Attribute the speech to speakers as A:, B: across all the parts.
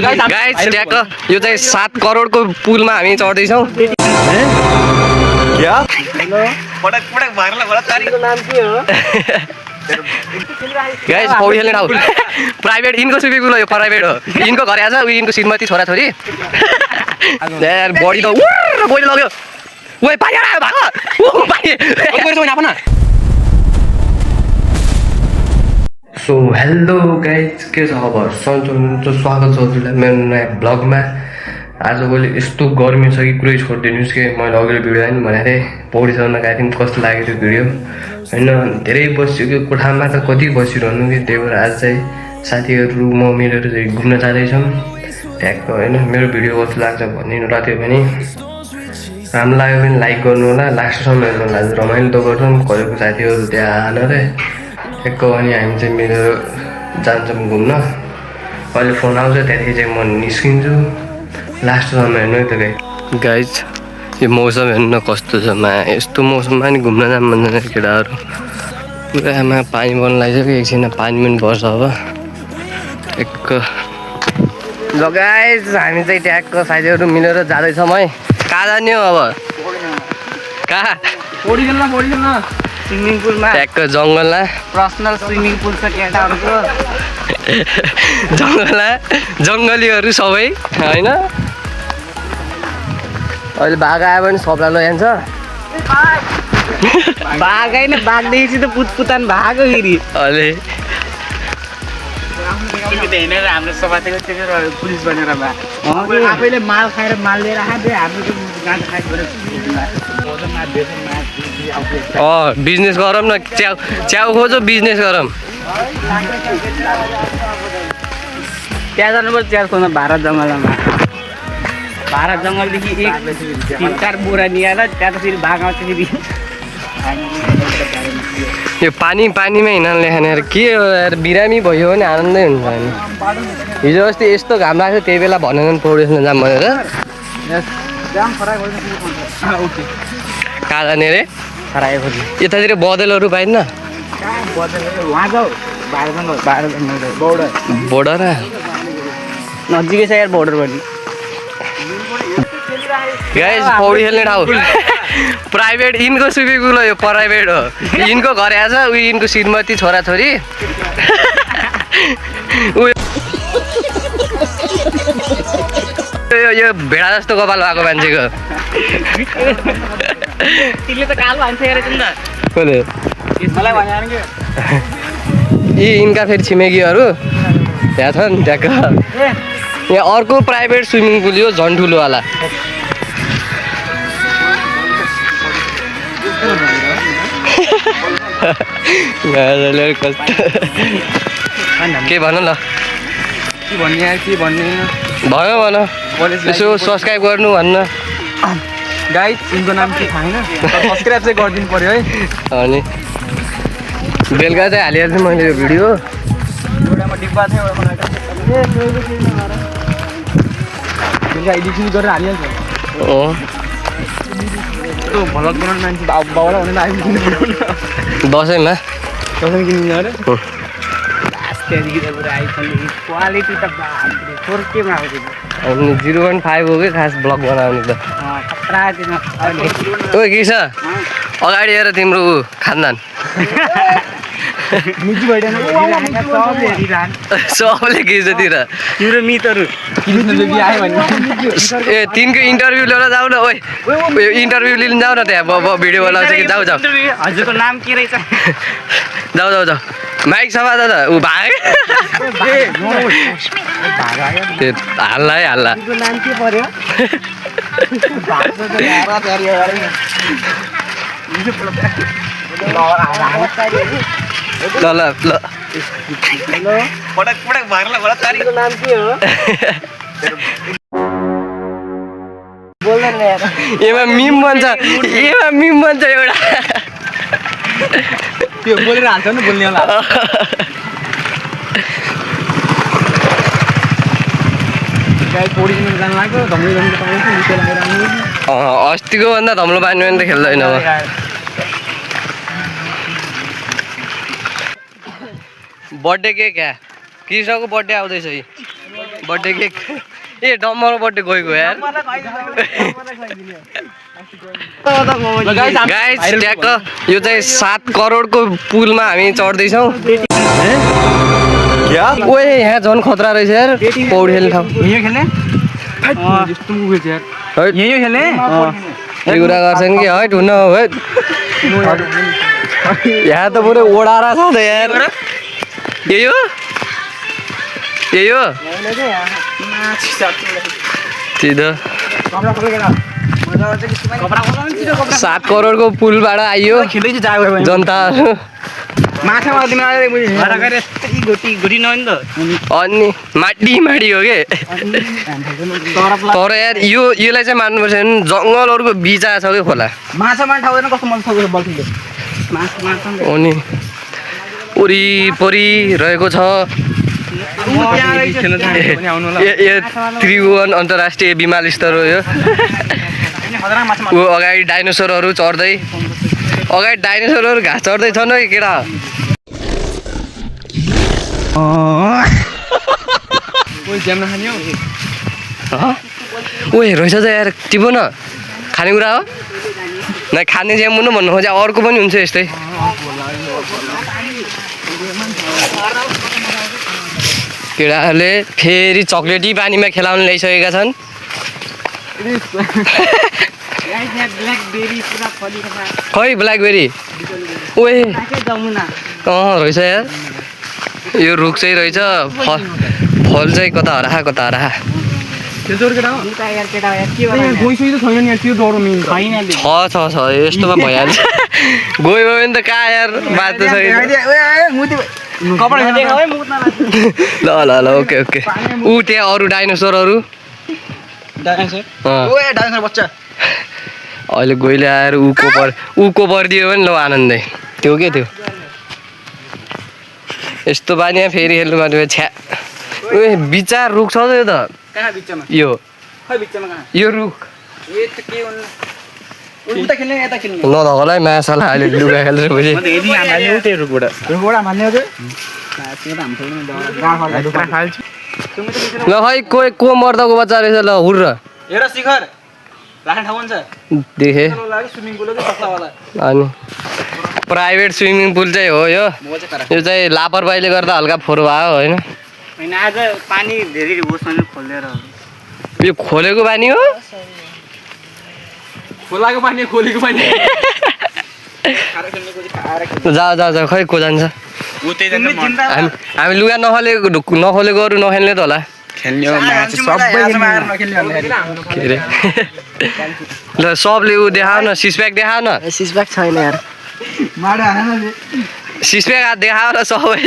A: Guys ट्याक यो चाहिँ 7 करोडको पुलमा हामी चढ्दैछौँ।
B: क्या
C: पटक पटक भागला बडा तारीको नाम के हो?
A: गाइस पौडी खेल्ने ठाउँ प्राइभेट इनको स्विमिङ पुल हो, यो प्राइभेट हो। इनको घर आछ उयो इनको श्रीमती छोराछोरी यार बडी त उर्र बडी लाग्यो। ओइ पानी आयो भाग ओ पानी गएर नाप न। सो हेलो गाइज के छ खबर? सन्चो हुनुहुन्छ? स्वागत छ हजुरलाई मेरो नयाँ ब्लगमा। आजभोलि यस्तो गर्मी छ कि कुरै छोडिदिनुहोस् कि मैले अघिल्लो भिडियो आयो नि भनेको थिएँ पौडी चढ्न गएको थिएँ कस्तो लाग्यो त्यो भिडियो होइन। धेरै बसिसक्यो कोठामा त कति बसिरहनु कि त्यही भएर आज चाहिँ साथीहरू म मिलेर चाहिँ घुम्न जाँदैछौँ ट्याक्क होइन। मेरो भिडियो कस्तो लाग्छ भनिदिनु र त्यो पनि राम्रो लाग्यो भने लाइक गर्नु होला, लास्टसम्म हेर्नु होला। रमाइलो त गर्छौँ घरको साथीहरू त्यहाँ आएन रे ट्याक्क। अनि हामी चाहिँ मिलेर जान्छौँ घुम्न। अहिले फोन आउँछ त्यहाँदेखि चाहिँ म निस्किन्छु, लास्टसम्म हेर्नु है त गाइज। यो मौसम हेर्नु न कस्तो छ मा, यस्तो मौसममा नि घुम्न जाऊँ भन्छ केटाहरू। पुरामा पानी पर्न लागिसक्यो, एकछिन पानी पनि पर्छ अब ट्याक्क। ल गाइज हामी चाहिँ ट्याक्क साथीहरू मिलेर जाँदैछौँ है। कहाँ जाने हो अब? कहाँ?
C: पौडी खेल्न स्विमिङ पुलमा।
A: ट्याक्क जङ्गलमा
C: पर्सनल स्विमिङ पुल छ केटाहरूको।
A: जङ्गलीहरू सबै होइन। अहिले बाघ आयो भने सबलाई लैजान्छ।
C: बाघ होइन बाघदेखि त पुतपुतान भागो फेरि
A: अहिले
C: हाम्रो सभाको पुलिस बनेर आफैले माल खाएर माल लिएर आएको हाम्रो गाँठा खाएर
A: बिजनेस गरौँ न, च्याउ खोजो बिजनेस गरौँ।
C: त्यहाँ जानुपर्छ च्याउ खोज्न भारत जङ्गलमा। भारत जङ्गलदेखि 3-4 बोरा निहाल त्यहाँ त फेरि बाघ आउँछ फेरि।
A: यो पानीमा हिँड्न लेखाने के हो यार, बिरामी भयो भने आनन्दै हुन्छ होइन। हिजो अस्ति यस्तो घाम लाग्थ्यो त्यही बेला भनेन पौडी खेल्न जाऊँ भनेर। कहाँ जाने रे? यतातिर बदलहरू पाइन्न बोर्डर
C: नजिकै छ यार बोर्डर पनि।
A: गाइस पौडी खेल्ने ठाउँ प्राइभेट इनको स्विमिङ पुल हो, यो प्राइभेट हो। इनको घर आछ उयो इनको श्रीमती छोराछोरी यो भेडा जस्तो कपाल भएको मान्छेको
C: तिमीले त कालो हान्छ हेरेछ नि त।
A: कसले?
C: मलाई भने के
A: यी यिनका फेरि छिमेकीहरू त्यहाँ छ नि ट्याक्क। यहाँ अर्को प्राइभेट स्विमिङ पुल यो झन् ठुलोवाला। के भन ल?
C: के भन्ने
A: भन यसो सब्सक्राइब गर्नु भन्न।
C: गाइस यिनको नाम के थाहा छैन, सब्सक्राइब चाहिँ गरिदिनु पर्यो है।
A: अनि बेलुका चाहिँ हालिहाल्छु मैले यो भिडियो।
C: एउटामा डिब्बा थियो बेलुका एडिटिङ गरेर हालिहाल्छ। भ्लग बनाउने मान्छे बाउलाई भनेर आइपुग्नु
A: दसैँमा
C: किनिदिनु अरे त्यहाँदेखि त पुरा आइफोन क्वालिटी त फोर्केमा आउँछ।
A: अनि 0.5 हो कि खास ब्लग बनाउने त।
C: खतरा दिन
A: ओ के छ अगाडि हेर तिम्रो खानदान सबले खिच्दैतिर
C: तिम्रो मितहरू
A: ए तिनको इन्टरभ्यू लिएर जाऊ न। ओइ इन्टरभ्यू लिन जाऊ न, त्यहाँ भिडियो बनाउँछ कि जाऊ
C: हजुरको नाम के रहेछ?
A: जाऊ माइक सभा दादा ऊ भाइ हाल्ला है हाल्ला।
C: नाम के पर्यो?
A: ल
C: पटक भागला बडा तारीको नाम के हो? बोल्दैन यार।
A: एमा मिम बन्छ एउटा।
C: त्यो बोलेर हाल्छ नि बोल्नेवाला। गाइस पौडी खेल्न जानु लाग्यो धम्लो धम्लो
A: अस्तिको भन्दा धम्लो पानी पनि त खेल्दैन अब। बर्थडे के क्या? कृष्णको बर्थडे आउँदैछ। बर्थडे केक ए डम्बर बर्थडे गएको यार गाइस ट्याक्क यो चाहिँ 7 करोडको पुलमा हामी चढ्दैछौँ ओए यहाँ झन् खतरा रहेछ यार पौडी खेल्ने ठाउँ यो कुरा गर्छन् कि हैट हुन हैट यहाँ त पुरै ओडाएर छ त यार यही हो 7 करोडको पुलबाट आइयो जनताहरू अनि माडी हो के तर यार योलाई चाहिँ मान्नुपर्छ नि जङ्गलहरूको बिचा छ कि खोला अनि वरिपरि रहेको छ त्रिभुवन अन्तर्राष्ट्रिय विमानस्थल हो यो अगाडि डाइनोसरहरू चढ्दै अगाडि डाइनोसरहरू घाँस चढ्दै छन् है केटा ओए रहेछ त यार टिपो न खानेकुरा हो न खाने ज्याम हुनु भन्नु खोजे अर्को पनि हुन्छ यस्तै केटाहरूले फेरि चक्लेटी पानीमा खेलाउन ल्याइसकेका छन् खै ब्ल्याकबेरी ओए रहेछ यार यो रुख चाहिँ रहेछ फल चाहिँ कता हरा छ यस्तोमा भइहाल्छ गयो भने त कहाँ यार बात ल ओके ऊ त्यहाँ अरू डाइनोसरहरू अहिले गइले आएर ऊको परिदियो भने ल आनन्दै त्यो के थियो यस्तो बानी फेरि खेल्नु मात्रै छ्या ए बिचार रुख छ त यो त यो रुख नधगलै माछालाई अहिले लुगा खेलेर ल खै को मर्दाको बच्चा रहेछ ल हुर्र देखे अनि प्राइभेट स्विमिङ पुल चाहिँ हो यो चाहिँ लापरवाहीले गर्दा हल्का फोहोर भयो होइन
C: आज पानी धेरै होस् खोलेर
A: यो खोलेको पानी हो
C: खोलाको पानी खोलेको पानी
A: जा खै को जान्छ हामी लुगा नखोलेकोहरू नखेल्ने त होला ल सबले ऊ देखाउ न सिसप्याक देखाउ न
C: छैन यार
A: सिसप्याक देखाउ न सबै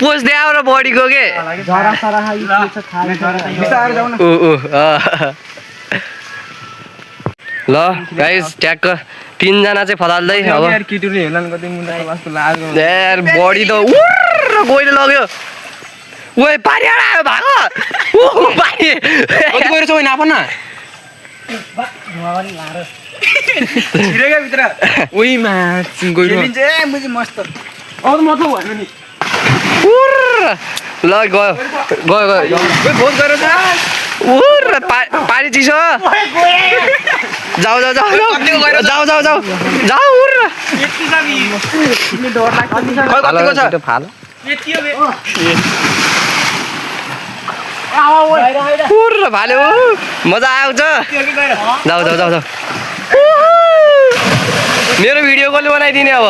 A: पोस्ट देखाउ न बडीको के ल गाइस ट्याक्क 3 जना चाहिँ फलाल्दै अब यार बडी त उर्र गइले लग्यो ओए पानी आयो भागो ओ पानी कति गएर चाहिँ नाप न छिरेगा भित्र ओइ मा गइलो ए मुजी मस्त अब म त भन्नु नि उर्र ल गयो ओइ फोन गरेर छ उर्र पानी चिसो जाऊ उर्र यति साबी तिमी डर लाग्छ कतिको छ फाल यति हो उर्र भाल्यो मजा आउँछ जाऊ मेरो भिडियो कसले बनाइदिने अब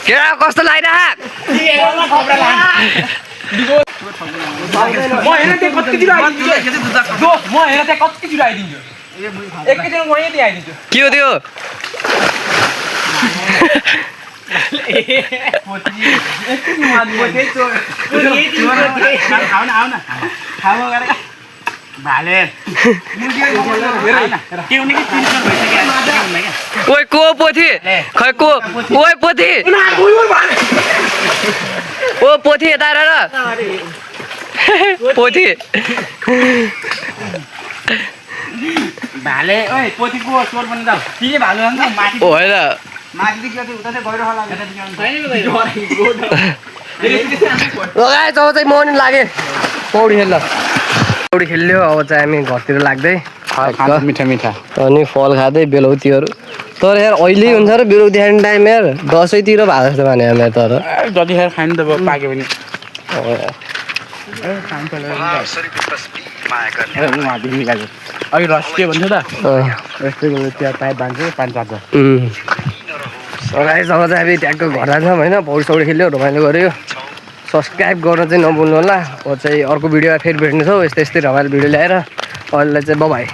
A: केटा कस्तो लागिरहेको के हो त्यो ओए को पोथी खै को ओए पोथी ओ पोथी यता र पोथी
C: भाले ओए पोथीको स्वर बन्न जाऊ के भालु हुन्छ माथि
A: ओ हैन लगाए जब चाहिँ म नि लागेँ पौडी खेल्यो अब चाहिँ हामी घरतिर लाग्दै
C: मिठा मिठा
A: अनि फल खाँदै बेलौतीहरू तर यार अहिले हुन्छ र बेलौती खाने टाइम यार दसैँतिर भएको जस्तो भने यहाँ तर
C: जतिखेर खानु त पाक्यो भने अघि रस के भन्छ त रसले त्यहाँ पाइप बाँध्छ 5-7
A: गाइस अब चाहिँ हामी ट्याक्क घर जान्छौँ होइन पौडी सौडी खेल्यो रमाइलो गऱ्यो सब्सक्राइब गर्न चाहिँ नभुल्नु होला अब चाहिँ अर्को भिडियोमा फेरि भेट्नेछौँ यस्तै रमाइलो भिडियो ल्याएर अहिलेलाई चाहिँ बाइ